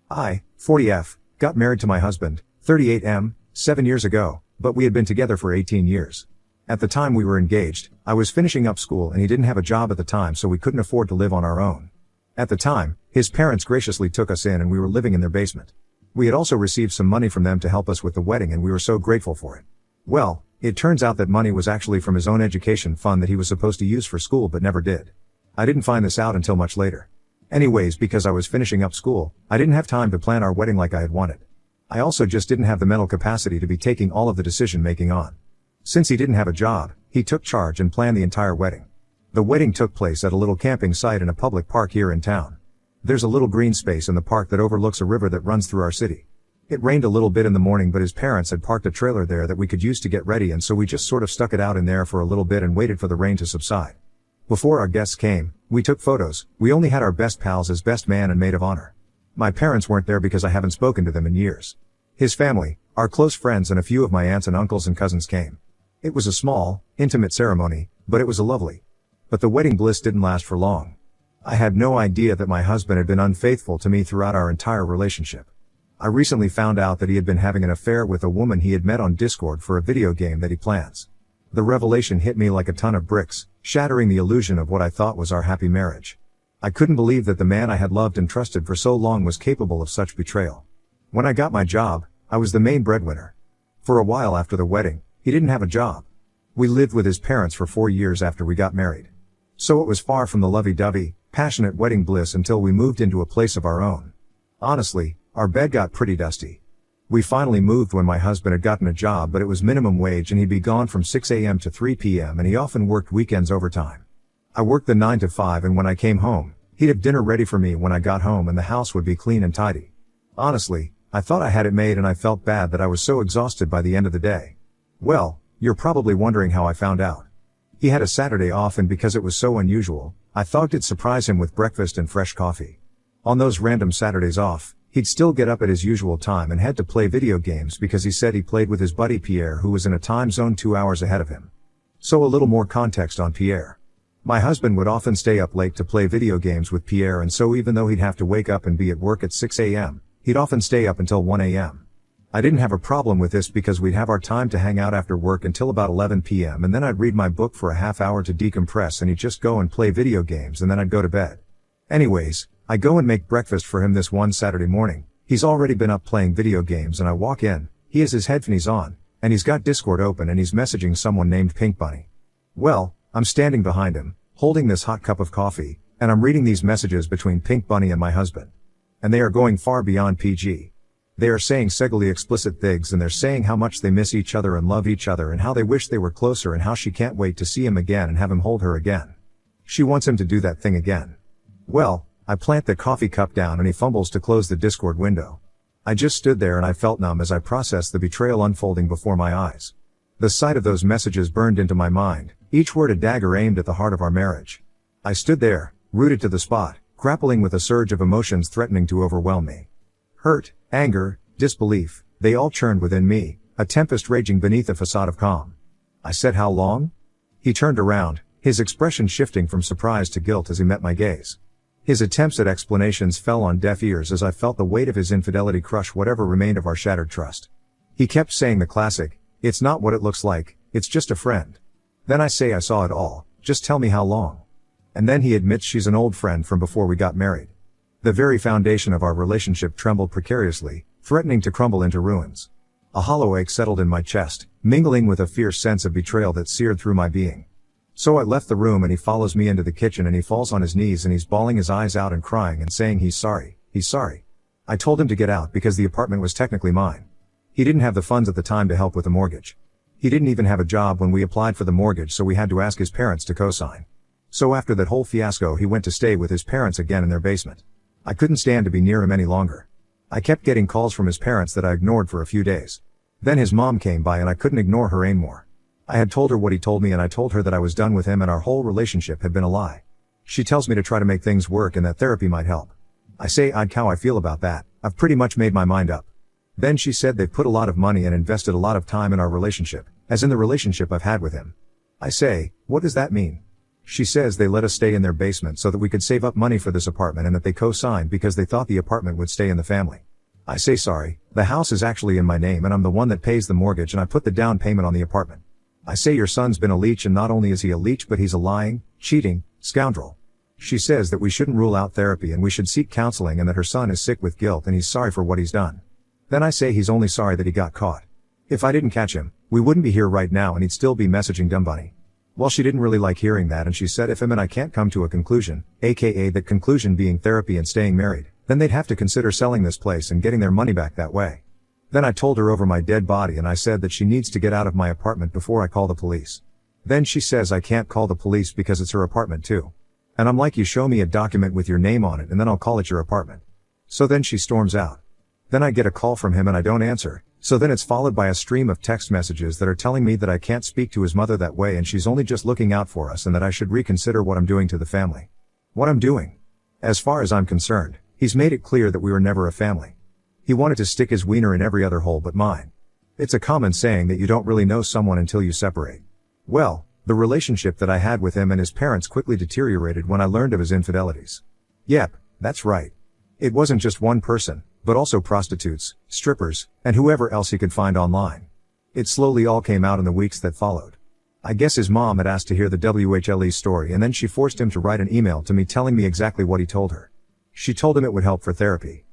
I, 40F, got married to my husband, 38M, 7 years ago, but we had been together for 18 years. At the time we were engaged, I was finishing up school and he didn't have a job at the time, so we couldn't afford to live on our own. At the time, his parents graciously took us in and we were living in their basement. We had also received some money from them to help us with the wedding and we were so grateful for it. Well, it turns out that money was actually from his own education fund that he was supposed to use for school but never did. I didn't find this out until much later. Anyways, because I was finishing up school, I didn't have time to plan our wedding like I had wanted. I also just didn't have the mental capacity to be taking all of the decision making on. Since he didn't have a job, he took charge and planned the entire wedding. The wedding took place at a little camping site in a public park here in town. There's a little green space in the park that overlooks a river that runs through our city. It rained a little bit in the morning, but his parents had parked a trailer there that we could use to get ready, and so we just sort of stuck it out in there for a little bit and waited for the rain to subside. Before our guests came, we took photos. We only had our best pals as best man and maid of honor. My parents weren't there because I haven't spoken to them in years. His family, our close friends, and a few of my aunts and uncles and cousins came. It was a small, intimate ceremony, but it was lovely. But the wedding bliss didn't last for long. I had no idea that my husband had been unfaithful to me throughout our entire relationship. I recently found out that he had been having an affair with a woman he had met on Discord for a video game that he plans. The revelation hit me like a ton of bricks, shattering the illusion of what I thought was our happy marriage. I couldn't believe that the man I had loved and trusted for so long was capable of such betrayal. When I got my job, I was the main breadwinner. For a while after the wedding, he didn't have a job. We lived with his parents for 4 years after we got married. So it was far from the lovey-dovey, passionate wedding bliss until we moved into a place of our own. Honestly, our bed got pretty dusty. We finally moved when my husband had gotten a job, but it was minimum wage and he'd be gone from 6 a.m. to 3 p.m. and he often worked weekends overtime. I worked the 9 to 5 and when I came home, he'd have dinner ready for me when I got home and the house would be clean and tidy. Honestly, I thought I had it made and I felt bad that I was so exhausted by the end of the day. Well, you're probably wondering how I found out. He had a Saturday off and because it was so unusual, I thought I'd surprise him with breakfast and fresh coffee. On those random Saturdays off, he'd still get up at his usual time and head to play video games because he said he played with his buddy Pierre, who was in a time zone 2 hours ahead of him. So a little more context on Pierre. My husband would often stay up late to play video games with Pierre, and so even though he'd have to wake up and be at work at 6 a.m., he'd often stay up until 1 a.m. I didn't have a problem with this because we'd have our time to hang out after work until about 11 p.m. and then I'd read my book for a half hour to decompress and he'd just go and play video games and then I'd go to bed. Anyways, I go and make breakfast for him this one Saturday morning. He's already been up playing video games and I walk in, he has his headphones on, and he's got Discord open and he's messaging someone named Pink Bunny. Well, I'm standing behind him, holding this hot cup of coffee, and I'm reading these messages between Pink Bunny and my husband. And they are going far beyond PG. They are saying sexually explicit things and they're saying how much they miss each other and love each other and how they wish they were closer and how she can't wait to see him again and have him hold her again. She wants him to do that thing again. Well, I plant the coffee cup down and he fumbles to close the Discord window. I just stood there and I felt numb as I processed the betrayal unfolding before my eyes. The sight of those messages burned into my mind, each word a dagger aimed at the heart of our marriage. I stood there, rooted to the spot, grappling with a surge of emotions threatening to overwhelm me. Hurt, anger, disbelief, they all churned within me, a tempest raging beneath a facade of calm. I said, "How long?" He turned around, his expression shifting from surprise to guilt as he met my gaze. His attempts at explanations fell on deaf ears as I felt the weight of his infidelity crush whatever remained of our shattered trust. He kept saying the classic, "It's not what it looks like, it's just a friend." Then I say, "I saw it all, just tell me how long." And then he admits she's an old friend from before we got married. The very foundation of our relationship trembled precariously, threatening to crumble into ruins. A hollow ache settled in my chest, mingling with a fierce sense of betrayal that seared through my being. So I left the room and he follows me into the kitchen and he falls on his knees and he's bawling his eyes out and crying and saying he's sorry. I told him to get out because the apartment was technically mine. He didn't have the funds at the time to help with the mortgage. He didn't even have a job when we applied for the mortgage, so we had to ask his parents to co-sign. So after that whole fiasco he went to stay with his parents again in their basement. I couldn't stand to be near him any longer. I kept getting calls from his parents that I ignored for a few days. Then his mom came by and I couldn't ignore her anymore. I had told her what he told me and I told her that I was done with him and our whole relationship had been a lie. She tells me to try to make things work and that therapy might help. I say, "I'd how I feel about that, I've pretty much made my mind up." Then she said they've put a lot of money and invested a lot of time in our relationship, as in the relationship I've had with him. I say, "What does that mean?" She says they let us stay in their basement so that we could save up money for this apartment and that they co-signed because they thought the apartment would stay in the family. I say sorry, the house is actually in my name and I'm the one that pays the mortgage and I put the down payment on the apartment. I say your son's been a leech and not only is he a leech but he's a lying, cheating, scoundrel. She says that we shouldn't rule out therapy and we should seek counseling and that her son is sick with guilt and he's sorry for what he's done. Then I say he's only sorry that he got caught. If I didn't catch him, we wouldn't be here right now and he'd still be messaging Dumb Bunny. Well, she didn't really like hearing that and she said if him and I can't come to a conclusion, aka that conclusion being therapy and staying married, then they'd have to consider selling this place and getting their money back that way. Then I told her over my dead body and I said that she needs to get out of my apartment before I call the police. Then she says I can't call the police because it's her apartment too. And I'm like, you show me a document with your name on it and then I'll call it your apartment. So then she storms out. Then I get a call from him and I don't answer. So then it's followed by a stream of text messages that are telling me that I can't speak to his mother that way and she's only just looking out for us and that I should reconsider what I'm doing to the family. What I'm doing? As far as I'm concerned, he's made it clear that we were never a family. He wanted to stick his wiener in every other hole but mine. It's a common saying that you don't really know someone until you separate. Well, the relationship that I had with him and his parents quickly deteriorated when I learned of his infidelities. Yep, that's right. It wasn't just one person, but also prostitutes, strippers, and whoever else he could find online. It slowly all came out in the weeks that followed. I guess his mom had asked to hear the WHLE story and then she forced him to write an email to me telling me exactly what he told her. She told him it would help for therapy.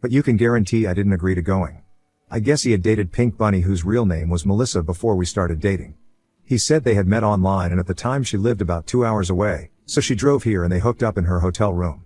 But you can guarantee I didn't agree to going. I guess he had dated Pink Bunny, whose real name was Melissa, before we started dating. He said they had met online and at the time she lived about 2 hours away, so she drove here and they hooked up in her hotel room.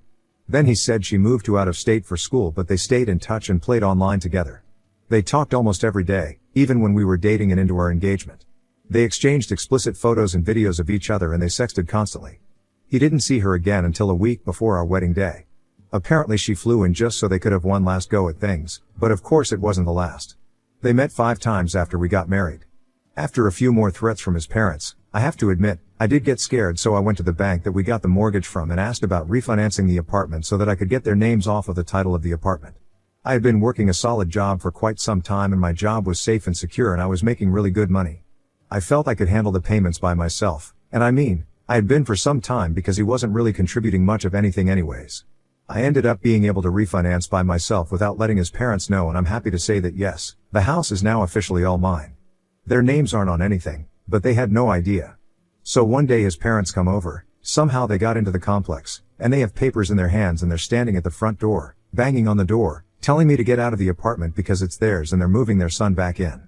Then he said she moved to out of state for school but they stayed in touch and played online together. They talked almost every day, even when we were dating and into our engagement. They exchanged explicit photos and videos of each other and they sexted constantly. He didn't see her again until a week before our wedding day. Apparently she flew in just so they could have one last go at things, but of course it wasn't the last. They met 5 times after we got married. After a few more threats from his parents, I have to admit, I did get scared, so I went to the bank that we got the mortgage from and asked about refinancing the apartment so that I could get their names off of the title of the apartment. I had been working a solid job for quite some time and my job was safe and secure and I was making really good money. I felt I could handle the payments by myself, and I mean, I had been for some time because he wasn't really contributing much of anything anyways. I ended up being able to refinance by myself without letting his parents know, and I'm happy to say that yes, the house is now officially all mine. Their names aren't on anything, but they had no idea. So one day his parents come over, somehow they got into the complex, and they have papers in their hands and they're standing at the front door, banging on the door, telling me to get out of the apartment because it's theirs and they're moving their son back in.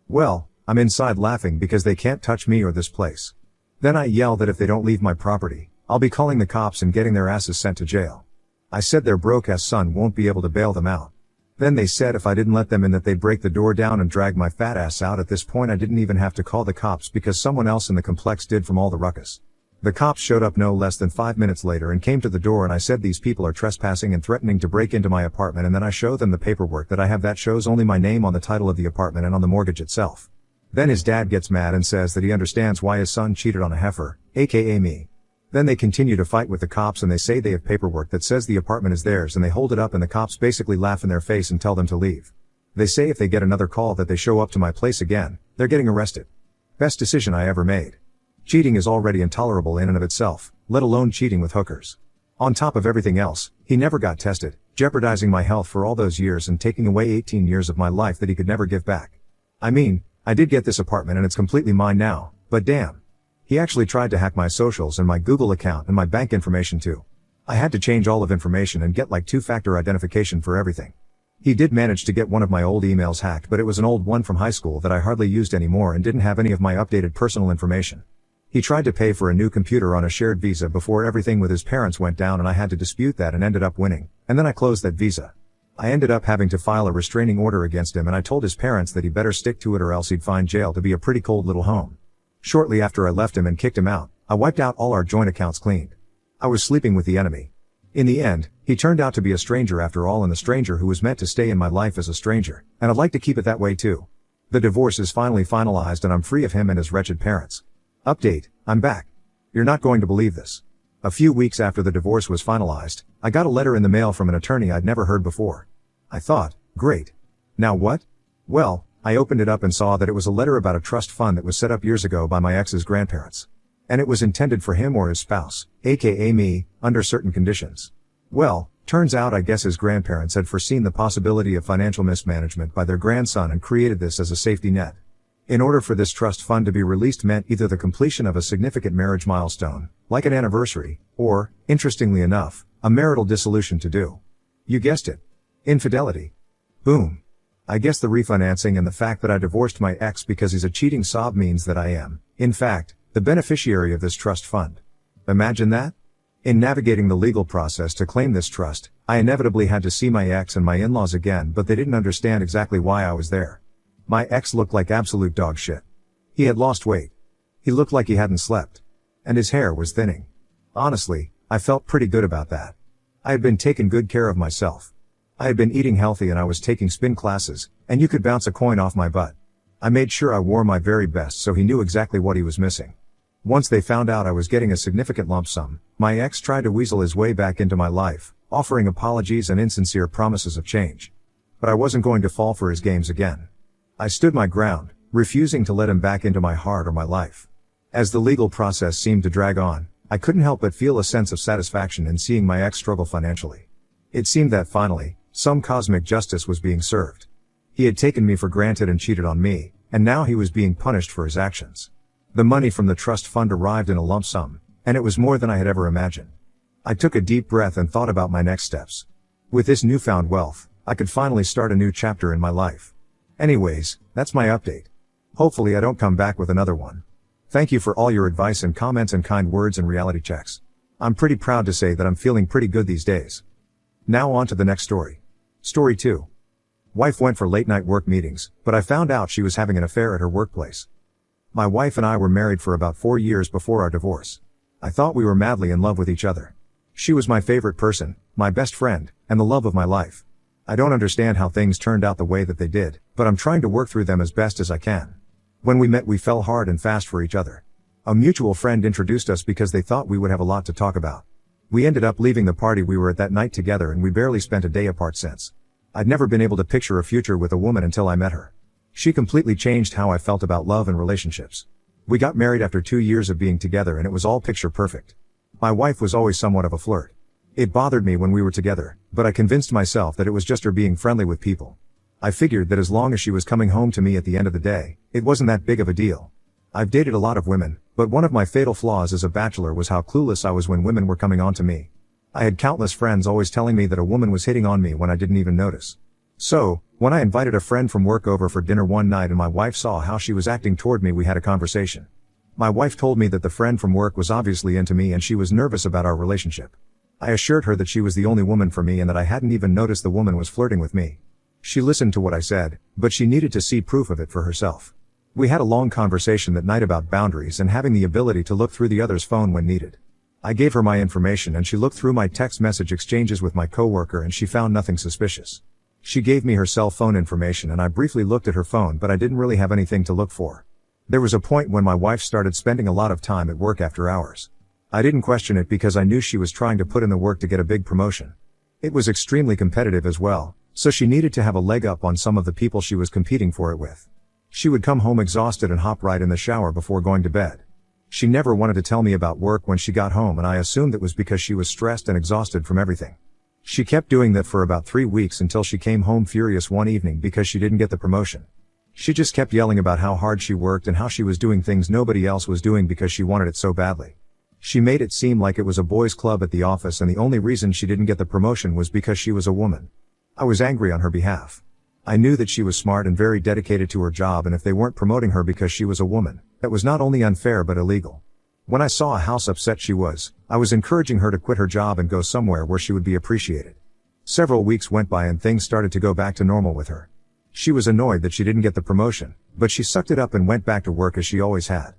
Well, I'm inside laughing because they can't touch me or this place. Then I yell that if they don't leave my property, I'll be calling the cops and getting their asses sent to jail. I said their broke-ass son won't be able to bail them out. Then they said if I didn't let them in that they'd break the door down and drag my fat ass out. At this point I didn't even have to call the cops because someone else in the complex did from all the ruckus. The cops showed up no less than 5 minutes later and came to the door and I said these people are trespassing and threatening to break into my apartment, and then I show them the paperwork that I have that shows only my name on the title of the apartment and on the mortgage itself. Then his dad gets mad and says that he understands why his son cheated on a heifer, aka me. Then they continue to fight with the cops and they say they have paperwork that says the apartment is theirs and they hold it up and the cops basically laugh in their face and tell them to leave. They say if they get another call that they show up to my place again, they're getting arrested. Best decision I ever made. Cheating is already intolerable in and of itself, let alone cheating with hookers. On top of everything else, he never got tested, jeopardizing my health for all those years and taking away 18 years of my life that he could never give back. I mean, I did get this apartment and it's completely mine now, but damn. He actually tried to hack my socials and my Google account and my bank information too. I had to change all of information and get like 2-factor identification for everything. He did manage to get one of my old emails hacked, but it was an old one from high school that I hardly used anymore and didn't have any of my updated personal information. He tried to pay for a new computer on a shared visa before everything with his parents went down and I had to dispute that and ended up winning, and then I closed that visa. I ended up having to file a restraining order against him and I told his parents that he better stick to it or else he'd find jail to be a pretty cold little home. Shortly after I left him and kicked him out, I wiped out all our joint accounts cleaned. I was sleeping with the enemy. In the end, he turned out to be a stranger after all, and the stranger who was meant to stay in my life as a stranger, and I'd like to keep it that way too. The divorce is finally finalized and I'm free of him and his wretched parents. Update, I'm back. You're not going to believe this. A few weeks after the divorce was finalized, I got a letter in the mail from an attorney I'd never heard before. I thought, great. Now what? Well, I opened it up and saw that it was a letter about a trust fund that was set up years ago by my ex's grandparents. And it was intended for him or his spouse, aka me, under certain conditions. Well, turns out I guess his grandparents had foreseen the possibility of financial mismanagement by their grandson and created this as a safety net. In order for this trust fund to be released meant either the completion of a significant marriage milestone, like an anniversary, or, interestingly enough, a marital dissolution to do. You guessed it. Infidelity. Boom. I guess the refinancing and the fact that I divorced my ex because he's a cheating sob means that I am, in fact, the beneficiary of this trust fund. Imagine that? In navigating the legal process to claim this trust, I inevitably had to see my ex and my in-laws again, but they didn't understand exactly why I was there. My ex looked like absolute dog shit. He had lost weight. He looked like he hadn't slept. And his hair was thinning. Honestly, I felt pretty good about that. I had been taking good care of myself. I had been eating healthy and I was taking spin classes, and you could bounce a coin off my butt. I made sure I wore my very best so he knew exactly what he was missing. Once they found out I was getting a significant lump sum, my ex tried to weasel his way back into my life, offering apologies and insincere promises of change. But I wasn't going to fall for his games again. I stood my ground, refusing to let him back into my heart or my life. As the legal process seemed to drag on, I couldn't help but feel a sense of satisfaction in seeing my ex struggle financially. It seemed that finally, some cosmic justice was being served. He had taken me for granted and cheated on me, and now he was being punished for his actions. The money from the trust fund arrived in a lump sum, and it was more than I had ever imagined. I took a deep breath and thought about my next steps. With this newfound wealth, I could finally start a new chapter in my life. Anyways, that's my update. Hopefully I don't come back with another one. Thank you for all your advice and comments and kind words and reality checks. I'm pretty proud to say that I'm feeling pretty good these days. Now on to the next story. Story 2. Wife went for late night work meetings, but I found out she was having an affair at her workplace. My wife and I were married for about 4 years before our divorce. I thought we were madly in love with each other. She was my favorite person, my best friend, and the love of my life. I don't understand how things turned out the way that they did, but I'm trying to work through them as best as I can. When we met we fell hard and fast for each other. A mutual friend introduced us because they thought we would have a lot to talk about. We ended up leaving the party we were at that night together and we barely spent a day apart since. I'd never been able to picture a future with a woman until I met her. She completely changed how I felt about love and relationships. We got married after 2 years of being together and it was all picture perfect. My wife was always somewhat of a flirt. It bothered me when we were together, but I convinced myself that it was just her being friendly with people. I figured that as long as she was coming home to me at the end of the day, it wasn't that big of a deal. I've dated a lot of women, but one of my fatal flaws as a bachelor was how clueless I was when women were coming on to me. I had countless friends always telling me that a woman was hitting on me when I didn't even notice. So, when I invited a friend from work over for dinner one night and my wife saw how she was acting toward me, we had a conversation. My wife told me that the friend from work was obviously into me and she was nervous about our relationship. I assured her that she was the only woman for me and that I hadn't even noticed the woman was flirting with me. She listened to what I said, but she needed to see proof of it for herself. We had a long conversation that night about boundaries and having the ability to look through the other's phone when needed. I gave her my information and she looked through my text message exchanges with my coworker and she found nothing suspicious. She gave me her cell phone information and I briefly looked at her phone, but I didn't really have anything to look for. There was a point when my wife started spending a lot of time at work after hours. I didn't question it because I knew she was trying to put in the work to get a big promotion. It was extremely competitive as well, so she needed to have a leg up on some of the people she was competing for it with. She would come home exhausted and hop right in the shower before going to bed. She never wanted to tell me about work when she got home and I assumed it was because she was stressed and exhausted from everything. She kept doing that for about 3 weeks until she came home furious one evening because she didn't get the promotion. She just kept yelling about how hard she worked and how she was doing things nobody else was doing because she wanted it so badly. She made it seem like it was a boys' club at the office and the only reason she didn't get the promotion was because she was a woman. I was angry on her behalf. I knew that she was smart and very dedicated to her job, and if they weren't promoting her because she was a woman, that was not only unfair but illegal. When I saw how upset she was, I was encouraging her to quit her job and go somewhere where she would be appreciated. Several weeks went by and things started to go back to normal with her. She was annoyed that she didn't get the promotion, but she sucked it up and went back to work as she always had.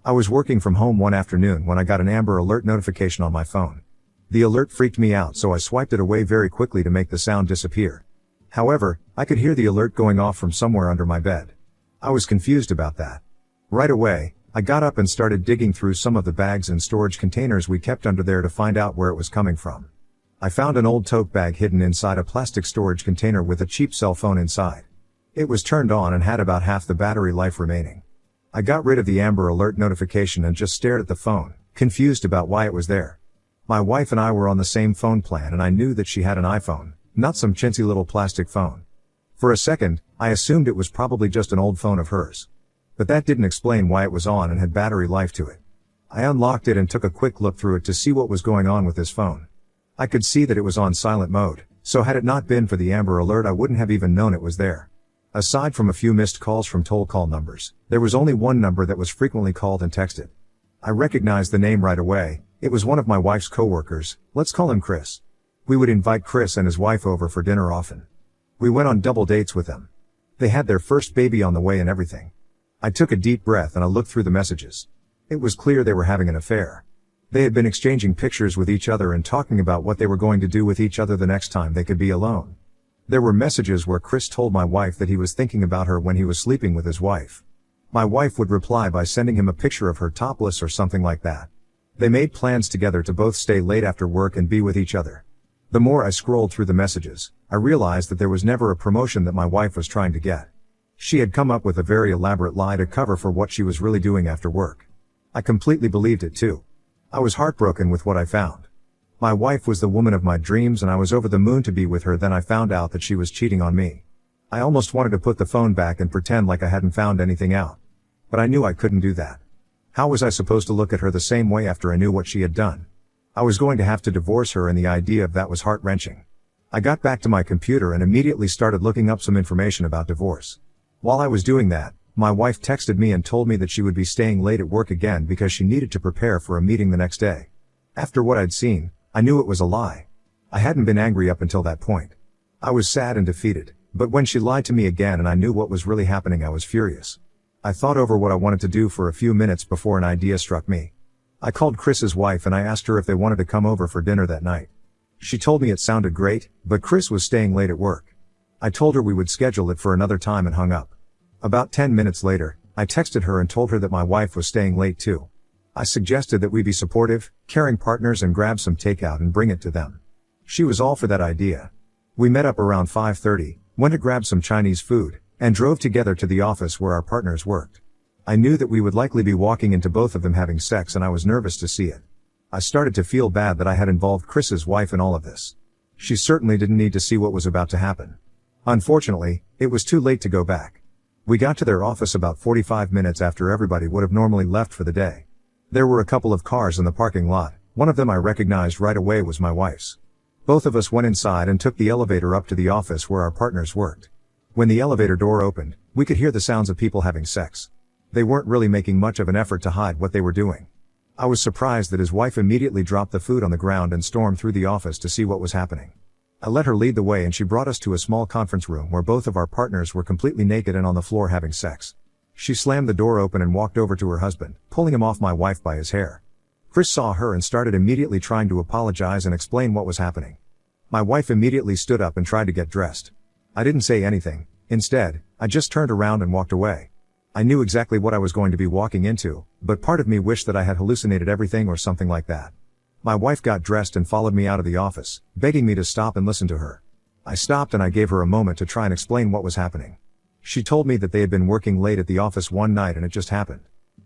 I was working from home one afternoon when I got an Amber Alert notification on my phone. The alert freaked me out, so I swiped it away very quickly to make the sound disappear. However, I could hear the alert going off from somewhere under my bed. I was confused about that. Right away, I got up and started digging through some of the bags and storage containers we kept under there to find out where it was coming from. I found an old tote bag hidden inside a plastic storage container with a cheap cell phone inside. It was turned on and had about half the battery life remaining. I got rid of the Amber Alert notification and just stared at the phone, confused about why it was there. My wife and I were on the same phone plan and I knew that she had an iPhone, not some chintzy little plastic phone. For a second, I assumed it was probably just an old phone of hers. But that didn't explain why it was on and had battery life to it. I unlocked it and took a quick look through it to see what was going on with this phone. I could see that it was on silent mode, so had it not been for the Amber Alert I wouldn't have even known it was there. Aside from a few missed calls from toll call numbers, there was only one number that was frequently called and texted. I recognized the name right away. It was one of my wife's coworkers. Let's call him Chris. We would invite Chris and his wife over for dinner often. We went on double dates with them. They had their first baby on the way and everything. I took a deep breath and I looked through the messages. It was clear they were having an affair. They had been exchanging pictures with each other and talking about what they were going to do with each other the next time they could be alone. There were messages where Chris told my wife that he was thinking about her when he was sleeping with his wife. My wife would reply by sending him a picture of her topless or something like that. They made plans together to both stay late after work and be with each other. The more I scrolled through the messages, I realized that there was never a promotion that my wife was trying to get. She had come up with a very elaborate lie to cover for what she was really doing after work. I completely believed it too. I was heartbroken with what I found. My wife was the woman of my dreams and I was over the moon to be with her. Then I found out that she was cheating on me. I almost wanted to put the phone back and pretend like I hadn't found anything out. But I knew I couldn't do that. How was I supposed to look at her the same way after I knew what she had done? I was going to have to divorce her and the idea of that was heart-wrenching. I got back to my computer and immediately started looking up some information about divorce. While I was doing that, my wife texted me and told me that she would be staying late at work again because she needed to prepare for a meeting the next day. After what I'd seen, I knew it was a lie. I hadn't been angry up until that point. I was sad and defeated, but when she lied to me again and I knew what was really happening, I was furious. I thought over what I wanted to do for a few minutes before an idea struck me. I called Chris's wife and I asked her if they wanted to come over for dinner that night. She told me it sounded great, but Chris was staying late at work. I told her we would schedule it for another time and hung up. About 10 minutes later, I texted her and told her that my wife was staying late too. I suggested that we be supportive, caring partners and grab some takeout and bring it to them. She was all for that idea. We met up around 5:30, went to grab some Chinese food, and drove together to the office where our partners worked. I knew that we would likely be walking into both of them having sex and I was nervous to see it. I started to feel bad that I had involved Chris's wife in all of this. She certainly didn't need to see what was about to happen. Unfortunately, it was too late to go back. We got to their office about 45 minutes after everybody would have normally left for the day. There were a couple of cars in the parking lot. One of them I recognized right away was my wife's. Both of us went inside and took the elevator up to the office where our partners worked. When the elevator door opened, we could hear the sounds of people having sex. They weren't really making much of an effort to hide what they were doing. I was surprised that his wife immediately dropped the food on the ground and stormed through the office to see what was happening. I let her lead the way and she brought us to a small conference room where both of our partners were completely naked and on the floor having sex. She slammed the door open and walked over to her husband, pulling him off my wife by his hair. Chris saw her and started immediately trying to apologize and explain what was happening. My wife immediately stood up and tried to get dressed. I didn't say anything. Instead, I just turned around and walked away. I knew exactly what I was going to be walking into, but part of me wished that I had hallucinated everything or something like that. My wife got dressed and followed me out of the office, begging me to stop and listen to her. I stopped and I gave her a moment to try and explain what was happening. She told me that they had been working late at the office one night and it just happened.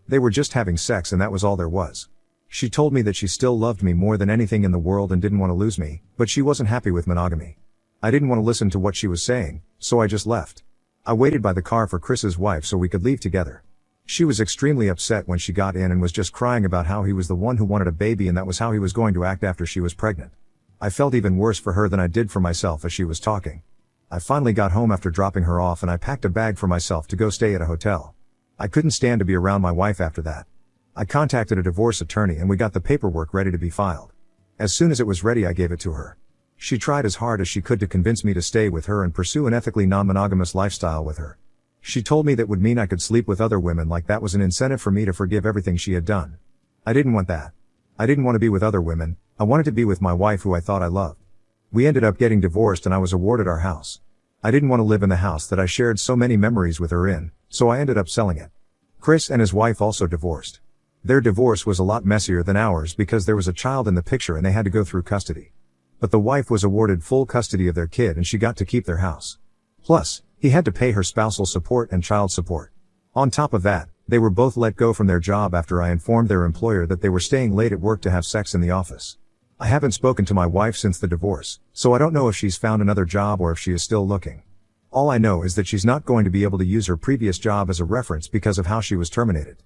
They were just having sex and that was all there was. She told me that she still loved me more than anything in the world and didn't want to lose me, but she wasn't happy with monogamy. I didn't want to listen to what she was saying, so I just left. I waited by the car for Chris's wife so we could leave together. She was extremely upset when she got in and was just crying about how he was the one who wanted a baby and that was how he was going to act after she was pregnant. I felt even worse for her than I did for myself as she was talking. I finally got home after dropping her off and I packed a bag for myself to go stay at a hotel. I couldn't stand to be around my wife after that. I contacted a divorce attorney and we got the paperwork ready to be filed. As soon as it was ready I gave it to her. She tried as hard as she could to convince me to stay with her and pursue an ethically non-monogamous lifestyle with her. She told me that would mean I could sleep with other women, like that was an incentive for me to forgive everything she had done. I didn't want that. I didn't want to be with other women. I wanted to be with my wife who I thought I loved. We ended up getting divorced and I was awarded our house. I didn't want to live in the house that I shared so many memories with her in, so I ended up selling it. Chris and his wife also divorced. Their divorce was a lot messier than ours because there was a child in the picture and they had to go through custody. But the wife was awarded full custody of their kid and she got to keep their house. Plus, he had to pay her spousal support and child support. On top of that, They were both let go from their job after I informed their employer that they were staying late at work to have sex in the office. I haven't spoken to my wife since the divorce, so I don't know if she's found another job or if she is still looking. All I know is that she's not going to be able to use her previous job as a reference because of how she was terminated.